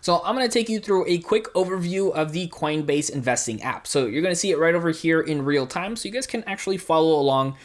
So I'm going to take you through a quick overview of the Coinbase investing app. So you're going to see it right over here in real time. So you guys can actually follow along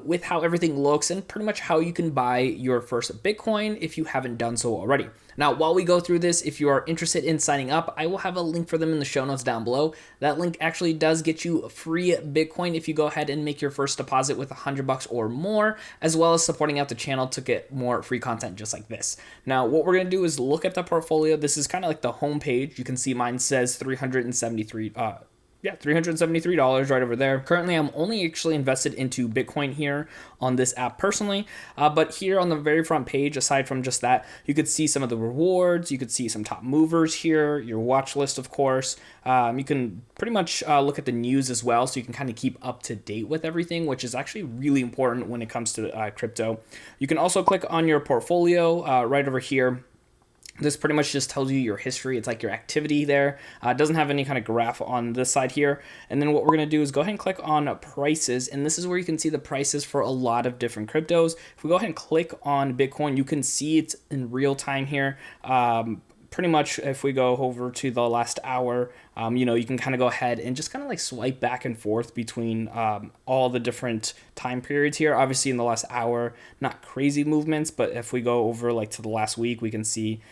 with how everything looks and pretty much how you can buy your first Bitcoin if you haven't done so already. Now, while we go through this, if you are interested in signing up, I will have a link for them in the show notes down below. That link actually does get you free Bitcoin if you go ahead and make your first deposit with $100 or more, as well as supporting out the channel to get more free content just like this. Now, what we're going to do is look at the portfolio. This is kind of like the home page. You can see mine says $373 right over there. Currently, I'm only actually invested into Bitcoin here on this app personally. But here on the very front page, aside from just that, you could see some of the rewards. You could see some top movers here, your watch list, of course. You can pretty much look at the news as well. So you can kind of keep up to date with everything, which is actually really important when it comes to crypto. You can also click on your portfolio right over here. This pretty much just tells you your history. It's like your activity there. It doesn't have any kind of graph on this side here. And then what we're going to do is go ahead and click on prices. And this is where you can see the prices for a lot of different cryptos. If we go ahead and click on Bitcoin, you can see it's in real time here. Pretty much if we go over to the last hour, you can kind of go ahead and just kind of like swipe back and forth between all the different time periods here. Obviously in the last hour, not crazy movements, but if we go over like to the last week, we can see,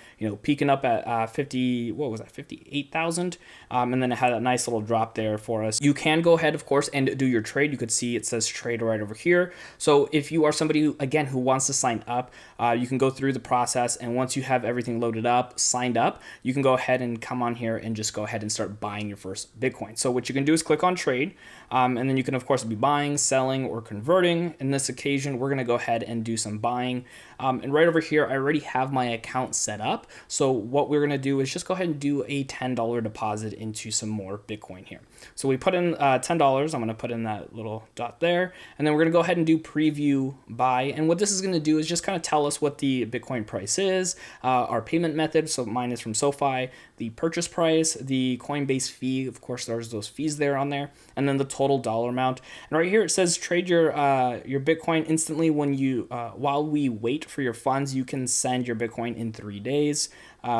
peaking up at 58,000. And then it had a nice little drop there for us. You can go ahead, of course, and do your trade. You could see it says trade right over here. So if you are somebody who wants to sign up, you can go through the process. And once you have everything loaded up, signed up, you can go ahead and come on here and just go ahead and start buying your first Bitcoin. So what you can do is click on trade, and then you can of course be buying, selling, or converting. In this occasion, we're going to go ahead and do some buying. And right over here, I already have my account set up. So what we're going to do is just go ahead and do a $10 deposit into some more Bitcoin here. So we put in $10. I'm going to put in that little dot there. And then we're going to go ahead and do preview buy. And what this is going to do is just kind of tell us what the Bitcoin price is, our payment method. So mine is from SoFi, the purchase price, the Coinbase fee. Of course, there's those fees there on there. And then the total dollar amount. And right here, it says trade your Bitcoin instantly when you, while we wait for your funds, you can send your Bitcoin in 3 days.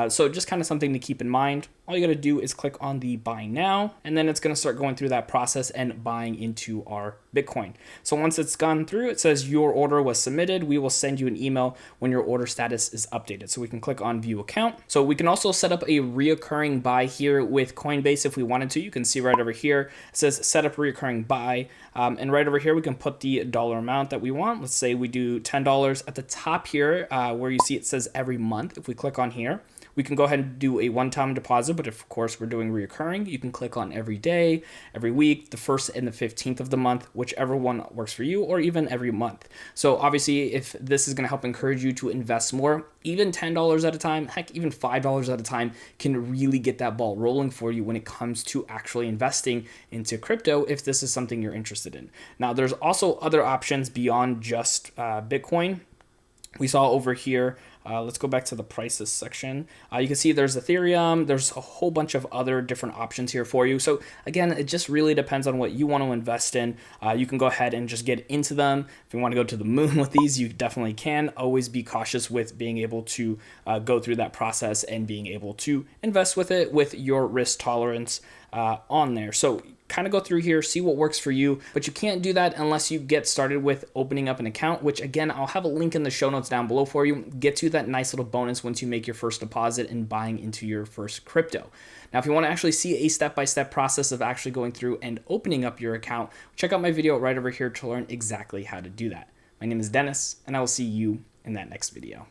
So just kind of something to keep in mind. All you got to do is click on the buy now, and then it's going to start going through that process and buying into our Bitcoin. So once it's gone through, it says your order was submitted. We will send you an email when your order status is updated. So we can click on view account. So we can also set up a reoccurring buy here with Coinbase if we wanted to. You can see right over here, it says set up reoccurring buy. And right over here, we can put the dollar amount that we want. Let's say we do $10 at the top here, where you see it says every month. If we click on here, we can go ahead and do a one-time deposit, but if, of course, we're doing reoccurring, you can click on every day, every week, the 1st and the 15th of the month, whichever one works for you, or even every month. So obviously, if this is going to help encourage you to invest more, even $10 at a time, heck, even $5 at a time can really get that ball rolling for you when it comes to actually investing into crypto if this is something you're interested in. Now, there's also other options beyond just Bitcoin. We saw over here, let's go back to the prices section. You can see there's Ethereum. There's a whole bunch of other different options here for you. So again, it just really depends on what you want to invest in. You can go ahead and just get into them. If you want to go to the moon with these, you definitely can. Always be cautious with being able to go through that process and being able to invest with it with your risk tolerance on there. So kind of go through here, see what works for you, but you can't do that unless you get started with opening up an account, which again, I'll have a link in the show notes down below for you. Get you that nice little bonus once you make your first deposit and buying into your first crypto. Now, if you want to actually see a step-by-step process of actually going through and opening up your account, check out my video right over here to learn exactly how to do that. My name is Dennis, and I will see you in that next video.